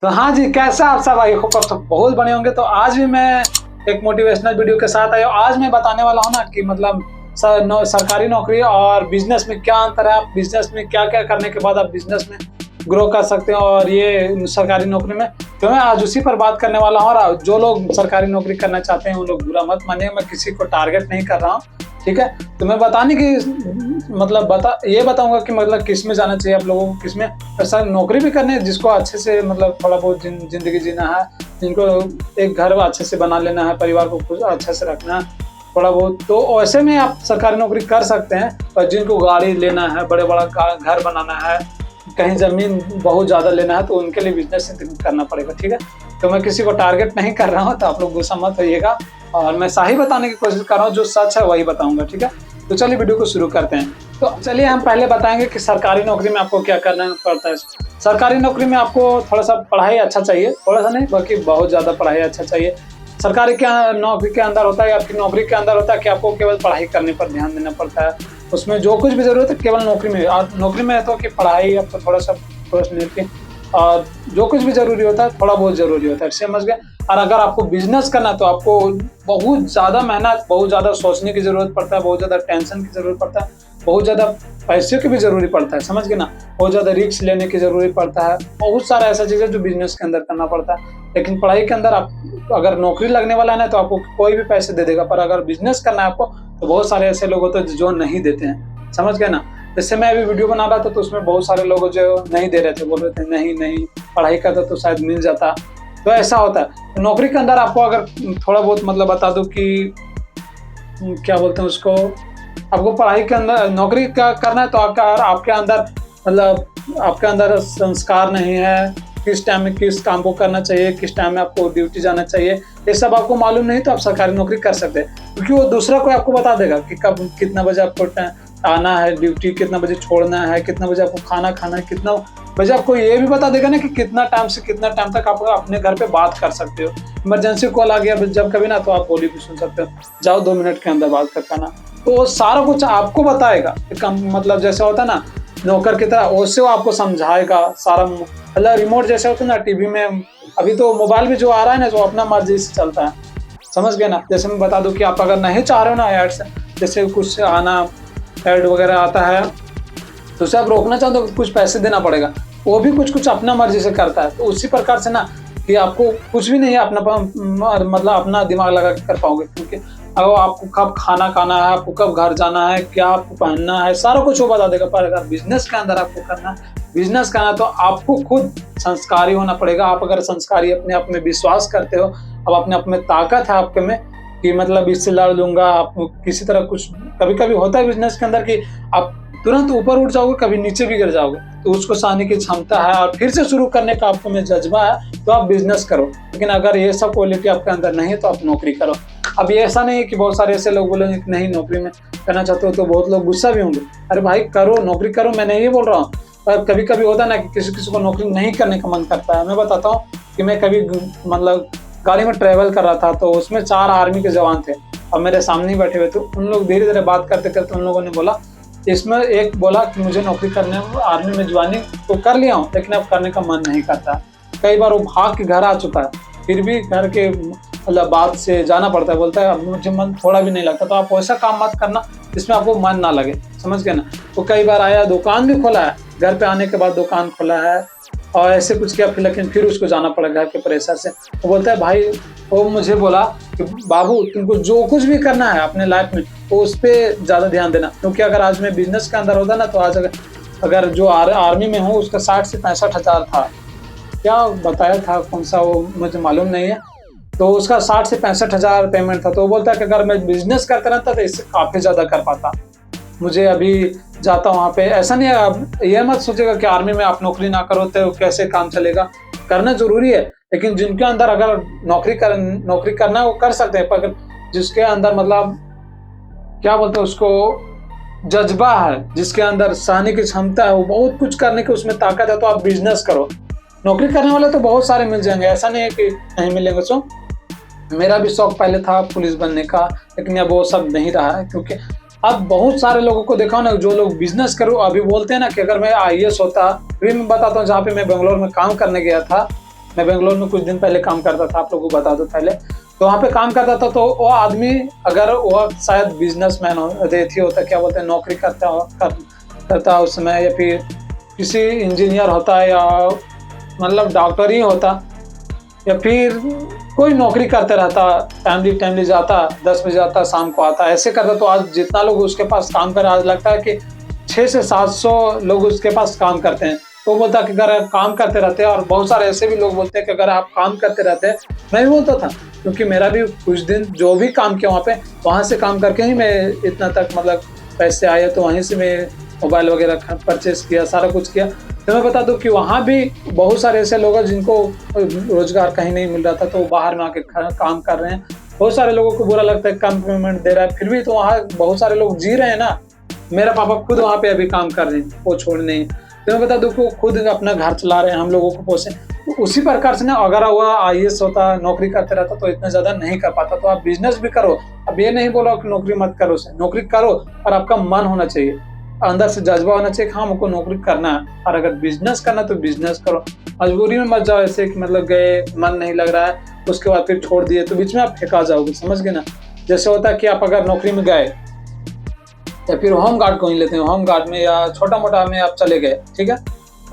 तो हाँ जी, कैसा आप सब? आई होप आप सब बहुत बने होंगे। तो आज भी मैं एक मोटिवेशनल वीडियो के साथ आया हूँ। आज मैं बताने वाला हूँ ना कि मतलब सरकारी नौकरी और बिजनेस में क्या अंतर है। आप बिजनेस में क्या क्या करने के बाद आप बिजनेस में ग्रो कर सकते हो और ये सरकारी नौकरी में। तो मैं आज उसी पर बात करने वाला हूँ। और जो लोग सरकारी नौकरी करना चाहते हैं उन लोग बुरा मत मानिए, मैं किसी को टारगेट नहीं कर रहा हूँ, ठीक है। तो मैं बताने की ये बताऊंगा कि मतलब किस में जाना चाहिए आप लोगों को, किस में सर नौकरी भी करनी है, जिसको अच्छे से मतलब थोड़ा बहुत जिंदगी जीना है, जिनको एक घर अच्छे से बना लेना है, परिवार को कुछ अच्छे से रखना है थोड़ा बहुत, तो ऐसे में आप सरकारी नौकरी कर सकते हैं। और जिनको गाड़ी लेना है, बड़े बड़ा घर बनाना है, कहीं जमीन बहुत ज्यादा लेना है, तो उनके लिए बिजनेस करना पड़ेगा, ठीक है। तो मैं किसी को टारगेट नहीं कर रहा हूँ, तो आप लोग गुस्सा मत होइएगा। और मैं सही बताने की कोशिश कर रहा हूँ, जो सच है वही बताऊंगा, ठीक है। तो चलिए वीडियो को शुरू करते हैं। तो चलिए हम पहले बताएंगे कि सरकारी नौकरी में आपको क्या करना पड़ता है। सरकारी नौकरी में आपको थोड़ा सा पढ़ाई अच्छा चाहिए, थोड़ा सा नहीं बल्कि बहुत ज्यादा पढ़ाई अच्छा चाहिए। सरकारी के नौकरी के अंदर होता है, आपकी नौकरी के अंदर होता है कि आपको केवल पढ़ाई करने पर ध्यान देना पड़ता है। उसमें जो कुछ भी जरूरत है केवल नौकरी में, और नौकरी में है तो कि पढ़ाई आपको थोड़ा सा और जो कुछ भी जरूरी होता है थोड़ा बहुत जरूरी होता है, समझ गए। और अगर आपको बिजनेस करना तो आपको बहुत ज्यादा मेहनत, बहुत ज्यादा सोचने की जरूरत पड़ता है, बहुत ज्यादा टेंशन की जरूरत पड़ता है, बहुत ज्यादा पैसे की भी जरूरी पड़ता है, समझ गए ना। बहुत ज्यादा रिस्क लेने की जरूरी पड़ता है, बहुत सारा ऐसा चीज है जो बिजनेस के अंदर करना पड़ता है। लेकिन पढ़ाई के अंदर आप अगर नौकरी लगने वाला है ना तो आपको कोई भी पैसे दे देगा, पर अगर बिजनेस करना है आपको तो बहुत सारे ऐसे लोग होते हैं जो नहीं देते हैं, समझ गए ना। जैसे मैं अभी वीडियो बना रहा था तो उसमें बहुत सारे लोग जो नहीं दे रहे थे, बोल रहे थे नहीं पढ़ाई करता तो शायद मिल जाता। तो ऐसा होता है। तो नौकरी के अंदर आपको अगर थोड़ा बहुत मतलब बता दूं कि क्या बोलते हैं उसको, आपको पढ़ाई के अंदर नौकरी का करना है तो आपके अंदर मतलब आपके अंदर संस्कार नहीं है, किस टाइम में किस काम को करना चाहिए, किस टाइम में आपको ड्यूटी जाना चाहिए, ये सब आपको मालूम नहीं तो आप सरकारी नौकरी कर सकते हैं। क्योंकि वो दूसरा कोई आपको बता देगा कि कब कितना बजे आपको आना है ड्यूटी, कितना बजे छोड़ना है, कितना बजे आपको खाना खाना है, कितना बजे आपको ये भी बता देगा ना कि कितना टाइम से कितना टाइम तक आप अपने घर पे बात कर सकते हो। इमरजेंसी कॉल आ गया जब कभी ना तो आप बोली भी सुन सकते हो, जाओ 2 मिनट के अंदर बात कर पाना। तो वो सारा कुछ आपको बताएगा, मतलब जैसे होता है ना नौकर की तरह, वैसे वो आपको समझाएगा सारा। मतलब रिमोट जैसे होता है ना टीवी में, अभी तो मोबाइल भी जो आ रहा है ना जो अपना मर्जी से चलता है, समझ गए ना। जैसे मैं बता दूं कि आप अगर नहीं चाह रहे हो ना एड्स, जैसे कुछ आना एड वगैरह आता है तो उसे आप रोकना चाहते हो तो कुछ पैसे देना पड़ेगा, वो भी कुछ अपना मर्जी से करता है। तो उसी प्रकार से ना कि आपको कुछ भी नहीं है अपना मतलब अपना दिमाग लगा के कर पाओगे, क्योंकि अगर आपको कब खाना खाना है, आपको कब घर जाना है, क्या आपको पहनना है, सारा कुछ वो बता देगा। पर अगर बिजनेस के अंदर आपको करना बिजनेस करना तो आपको खुद संस्कारी होना पड़ेगा। आप अगर संस्कारी अपने आप में विश्वास करते हो, अब अपने आप में ताकत है आपके में कि मतलब इससे लड़ लूंगा, आप किसी तरह कुछ, कभी कभी होता है बिजनेस के अंदर कि आप तुरंत ऊपर उठ जाओगे, कभी नीचे भी गिर जाओगे, तो उसको सहने की क्षमता है और फिर से शुरू करने का आपको में जज्बा है तो आप बिजनेस करो। लेकिन अगर ये सब क्वालिटी आपके अंदर नहीं है तो आप नौकरी करो। अब ये ऐसा नहीं है कि बहुत सारे ऐसे लोग बोलेंगे कि नहीं नौकरी में करना चाहते हो, तो बहुत लोग गुस्सा भी होंगे, अरे भाई करो नौकरी करो, मैं नहीं बोल रहा हूँ। पर कभी कभी होता है ना कि किसी को नौकरी नहीं करने का मन करता है। मैं बताता हूँ कि मैं कभी मतलब गाड़ी में ट्रेवल कर रहा था तो उसमें 4 आर्मी के जवान थे और मेरे सामने ही बैठे हुए थे। उन लोग धीरे धीरे बात करते करते उन लोगों ने बोला, इसमें एक बोला कि मुझे नौकरी करने आर्मी में ज्वाइनिंग तो कर लिया हूँ लेकिन अब करने का मन नहीं करता। कई बार वो भाग के घर आ चुका है, फिर भी घर के मतलब बात से जाना पड़ता है, बोलता है अब मुझे मन थोड़ा भी नहीं लगता। तो आप वैसा काम मत करना जिसमें आपको मन ना लगे, समझ गए ना। तो कई बार आया, दुकान भी खोला है, घर पे आने के बाद दुकान खोला है और ऐसे कुछ किया, लेकिन फिर उसको जाना पड़ा घर के प्रेशर से। वो बोलता है भाई, वो मुझे बोला कि बाबू तुमको जो कुछ भी करना है अपने लाइफ में तो उस पर ज्यादा ध्यान देना, क्योंकि अगर आज मैं बिजनेस के अंदर होता ना तो आज अगर जो आर्मी में हूँ उसका 60 से 65 हजार था, क्या बताया था कौन सा वो मुझे मालूम नहीं है, तो उसका 60 से 65 हजार पेमेंट था। तो वो बोलता है कि अगर मैं बिजनेस करता रहता तो इससे काफी ज्यादा कर पाता। मुझे अभी जाता वहाँ पे, ऐसा नहीं है, अब ये मत सोचेगा कि आर्मी में आप नौकरी ना करो तो कैसे काम चलेगा, करना जरूरी है। लेकिन जिनके अंदर अगर नौकरी करना वो कर सकते हैं, पर जिसके अंदर मतलब क्या बोलते हैं उसको जज्बा है, जिसके अंदर सहने की क्षमता है, वो बहुत कुछ करने की उसमें ताकत है, तो आप बिजनेस करो। नौकरी करने वाले तो बहुत सारे मिल जाएंगे, ऐसा नहीं है कि नहीं मिलेंगे। सो मेरा भी शौक पहले था पुलिस बनने का, लेकिन अब वो सब नहीं रहा है, क्योंकि अब बहुत सारे लोगों को देखा ना जो लोग बिजनेस करो अभी बोलते हैं ना कि अगर मैं IAS होता। अभी मैं बताता हूँ, जहाँ पे मैं बेंगलोर में काम करने गया था मैं बेंगलोर में कुछ दिन पहले काम करता था, आप लोगों को बता दूं पहले। तो वहाँ पे काम करता था, तो वो आदमी अगर वो शायद बिजनेसमैन हो, अथी होता, क्या बोलते हैं, नौकरी करता उस समय, या फिर किसी इंजीनियर होता है, या मतलब डॉक्टर ही होता, या फिर कोई नौकरी करते रहता, टाइमली जाता, 10 बजे जाता, शाम को आता, ऐसे करता। तो आज जितना लोग उसके पास काम कर, आज लगता है कि 600 से 700 लोग उसके पास काम करते हैं। तो बोलता कि अगर आप काम करते रहते हैं, और बहुत सारे ऐसे भी लोग बोलते हैं कि अगर आप काम करते रहते हैं, मैं भी बोलता था, क्योंकि मेरा भी कुछ दिन जो भी काम किया वहाँ पे, वहाँ से काम करके ही मैं इतना तक मतलब पैसे आए, तो वहीं से मैं मोबाइल वगैरह परचेस किया, सारा कुछ किया। तो मैं बता दूं कि वहाँ भी बहुत सारे ऐसे लोग हैं जिनको रोजगार कहीं नहीं मिल रहा था, तो बाहर में आके काम कर रहे हैं। बहुत सारे लोगों को बुरा लगता है कम पेमेंट दे रहा है, फिर भी तो वहाँ बहुत सारे लोग जी रहे हैं ना। मेरा पापा खुद वहाँ पे अभी काम कर रहे हैं, वो छोड़ नहीं। तो मैं बता दूं कि वो खुद अपना घर चला रहे हैं, हम लोगों को पोसे। तो उसी प्रकार से ना, अगर हुआ IAS होता, नौकरी करते रहता, तो इतना ज्यादा नहीं कर पाता। तो आप बिजनेस भी करो, अब ये नहीं बोला कि नौकरी मत करो, नौकरी करो, पर आपका मन होना चाहिए, अंदर से जज्बा होना चाहिए कि हाँ हमको नौकरी करना है। और अगर बिजनेस करना तो बिजनेस करो, मजबूरी में मत जाओ ऐसे कि मतलब गए, मन नहीं लग रहा है, उसके बाद फिर छोड़ दिए, तो बीच में आप फेंका जाओगे, समझ गए ना। जैसे होता है कि आप अगर नौकरी में गए, या फिर होम गार्ड को ही लेते हैं, होम गार्ड में या छोटा मोटा में आप चले गए, ठीक है,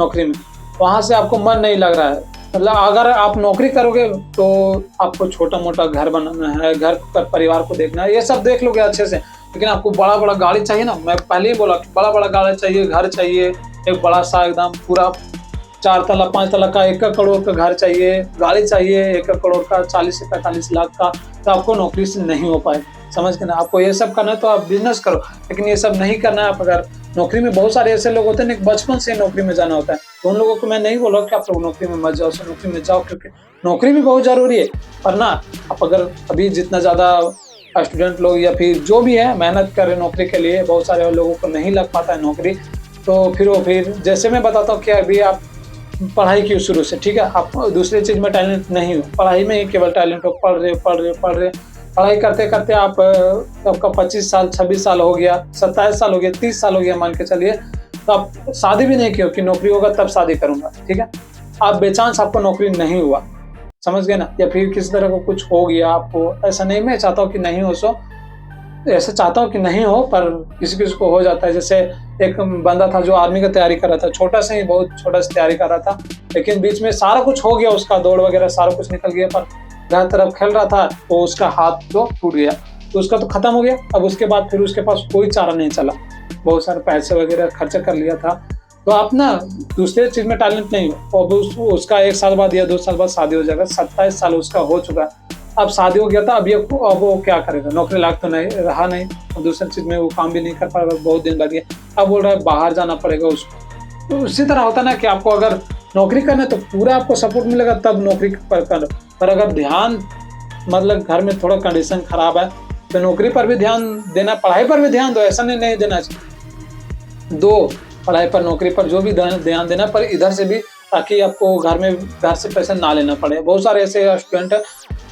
नौकरी में, वहां से आपको मन नहीं लग रहा है, मतलब अगर आप नौकरी करोगे तो आपको छोटा मोटा घर बनाना है, घर का परिवार को देखना है, ये सब देख लोगे अच्छे से। लेकिन आपको बड़ा बड़ा गाड़ी चाहिए ना, मैं पहले ही बोला कि बड़ा बड़ा गाड़ी चाहिए, घर चाहिए, एक बड़ा सा एकदम पूरा 4 तला 5 तला का 1 करोड़ का घर चाहिए, गाड़ी चाहिए 1 करोड़ का, 40 से 45 लाख का, तो आपको नौकरी से नहीं हो पाए, समझ के ना। आपको ये सब करना है तो आप बिजनेस करो, लेकिन ये सब नहीं करना है। आप अगर नौकरी में, बहुत सारे ऐसे लोग होते हैं बचपन से नौकरी में जाना होता है, तो उन लोगों को मैं नहीं बोला कि आप लोग नौकरी में मत जाओ, नौकरी में जाओ, क्योंकि नौकरी भी बहुत जरूरी है। पर ना, आप अगर अभी जितना ज्यादा स्टूडेंट लोग या फिर जो भी है मेहनत कर रहे नौकरी के लिए, बहुत सारे लोगों को नहीं लग पाता है नौकरी, तो फिर जैसे मैं बताता हूँ कि अभी आप पढ़ाई की शुरू से, ठीक है, आप दूसरी चीज में टैलेंट नहीं हो, पढ़ाई में ही केवल टैलेंट हो, पढ़ रहे, पढ़ाई करते करते आप, आपका 25 साल 26 साल हो गया, 27 साल हो गया, 30 साल हो गया मान के चलिए, तो आप शादी भी नहीं किए कि नौकरी होगा तब शादी करूंगा, ठीक है, आप बेचांस आपको नौकरी नहीं हुआ, समझ गए ना, या फिर किसी तरह को कुछ हो गया आपको, ऐसा नहीं, मैं चाहता हूँ कि नहीं हो, सो ऐसा चाहता हूँ कि नहीं हो, पर किसी किसी को हो जाता है। जैसे एक बंदा था जो आर्मी का तैयारी कर रहा था, छोटा से ही, बहुत छोटा से तैयारी कर रहा था, लेकिन बीच में सारा कुछ हो गया, उसका दौड़ वगैरह सारा कुछ निकल गया, पर घर तरफ खेल रहा था तो उसका हाथ तो टूट गया, तो उसका तो खत्म हो गया। अब उसके बाद फिर उसके पास कोई चारा नहीं चला, बहुत सारे पैसे वगैरह खर्चा कर लिया था। तो आप ना दूसरे चीज में टैलेंट नहीं हो, अब उसका 1 साल बाद या 2 साल बाद शादी हो जाएगा, 27 साल उसका हो चुका, अब शादी हो गया था, अब वो क्या करेगा, नौकरी लायक तो नहीं रहा, नहीं, और दूसरी चीज में वो काम भी नहीं कर पा रहा, बहुत दिन लग गया, अब बोल रहा है बाहर जाना पड़ेगा उसको। तो उसी तरह होता ना कि आपको अगर नौकरी करना है तो पूरा आपको सपोर्ट मिलेगा तब नौकरी पर करो, पर अगर ध्यान, मतलब घर में थोड़ा कंडीशन खराब है तो नौकरी पर भी ध्यान देना, पढ़ाई पर भी ध्यान दो, ऐसा नहीं देना चाहिए, दो पढ़ाई पर, नौकरी पर जो भी ध्यान देना, पर इधर से भी, ताकि आपको घर से पैसा ना लेना पड़े। बहुत सारे ऐसे स्टूडेंट है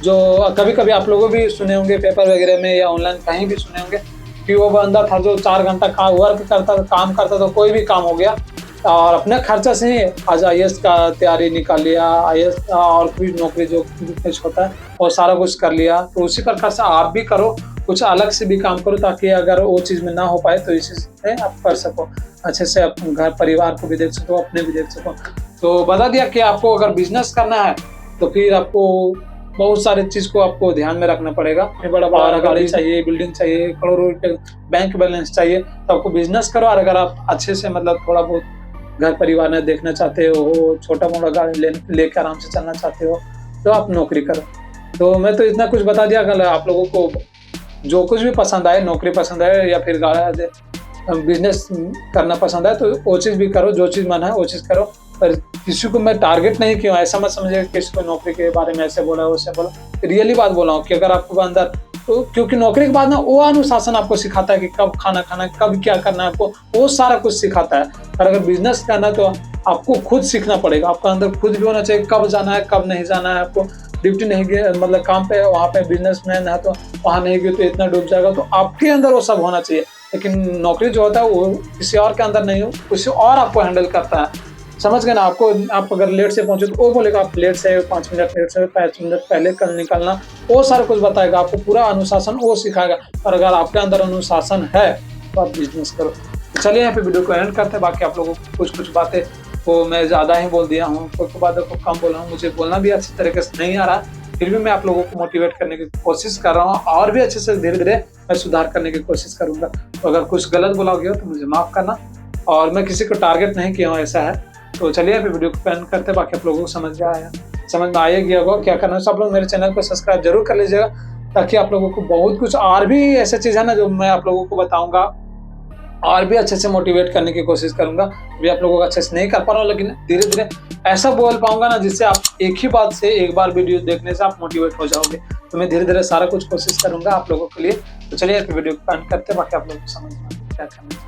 जो कभी कभी आप लोगों भी सुने होंगे पेपर वगैरह में या ऑनलाइन कहीं भी सुने होंगे कि वो बंदा था जो 4 घंटा काम करता था, कोई भी काम हो गया, और अपने खर्चा से ही आज IAS का तैयारी निकाल लिया, IAS और भी नौकरी जो कुछ होता है और सारा कुछ कर लिया। तो उसी प्रकार से आप भी करो, कुछ अलग से भी काम करो, ताकि अगर वो चीज़ में ना हो पाए तो इसी से आप कर सको, अच्छे से अपने घर परिवार को भी देख सको, अपने भी देख सको। तो बता दिया कि आपको अगर बिजनेस करना है तो फिर आपको बहुत सारे चीज को आपको ध्यान में रखना पड़ेगा, बड़ा बड़ा गाड़ी चाहिए, बिल्डिंग चाहिए, करोड़ों रुपए बैंक बैलेंस चाहिए, तो आपको बिजनेस करो। और अगर आप अच्छे से मतलब थोड़ा बहुत घर परिवार में देखना चाहते हो, छोटा मोटा गाड़ी लेकर आराम से चलना चाहते हो, तो आप नौकरी करो। तो मैं तो इतना कुछ बता दिया, अगर आप लोगों को जो कुछ भी पसंद आए, नौकरी पसंद आए या फिर बिजनेस करना पसंद आए, तो वो चीज़ भी करो, जो चीज़ मन है वो चीज़ करो। पर किसी को मैं टारगेट नहीं किया, ऐसा मत समझिए किसी को नौकरी के बारे में ऐसे बोला वैसे बोला, रियली बात बोला हूँ कि अगर आपको अंदर तो, क्योंकि नौकरी के बाद ना वो अनुशासन आपको सिखाता है कि कब खाना खाना, कब क्या करना है, आपको वो सारा कुछ सिखाता है। पर अगर बिजनेस करना है तो आपको खुद सीखना पड़ेगा, आपका अंदर खुद भी होना चाहिए, कब जाना है कब नहीं जाना है। आपको ड्यूटी नहीं गए, मतलब काम पे, वहाँ पे बिजनेसमैन है तो वहाँ नहीं गए तो इतना डूब जाएगा, तो आपके अंदर वो सब होना चाहिए। लेकिन नौकरी जो होता है वो किसी और के अंदर नहीं हो, किसी और आपको हैंडल करता है, समझ गए ना। आपको आप अगर लेट से पहुंचे तो वो बोलेगा आप लेट से 5 मिनट लेट से 5 मिनट पहले कल निकलना, वो सारा कुछ बताएगा आपको, पूरा अनुशासन वो सिखाएगा। और अगर आपके अंदर अनुशासन है तो आप बिजनेस करो। चलिए यहाँ पे वीडियो को एंड करते हैं। बाकी आप लोगों को कुछ बातें वो मैं ज़्यादा ही बोल दिया हूँ, कुछ बातों को कम बोला हूँ, मुझे बोलना भी अच्छी तरीके से नहीं आ रहा, फिर भी मैं आप लोगों को मोटिवेट करने की कोशिश कर रहा हूँ और भी अच्छे से धीरे धीरे मैं सुधार करने की कोशिश करूंगा। तो अगर कुछ गलत बोला गया तो मुझे माफ़ करना, और मैं किसी को टारगेट नहीं किया हूँ, ऐसा है। तो चलिए अभी वीडियो को एंड करते हैं। बाकी आप लोगों को समझ में आया गया होगा क्या करना है। सब लोग मेरे चैनल को सब्सक्राइब जरूर कर लीजिएगा, ताकि आप लोगों को बहुत कुछ और भी ऐसे चीज़ है ना जो मैं आप लोगों को बताऊंगा, और भी अच्छे से मोटिवेट करने की कोशिश करूंगा। भी आप लोगों को अच्छे से नहीं कर पा रहा हूँ, लेकिन धीरे धीरे ऐसा बोल पाऊंगा ना जिससे आप एक ही बात से एक बार वीडियो देखने से आप मोटिवेट हो जाओगे। तो मैं धीरे धीरे सारा कुछ कोशिश करूंगा आप लोगों के लिए। तो चलिए वीडियो को एंड करते हैं। बाकी आप लोगों को समझ में क्या करना है।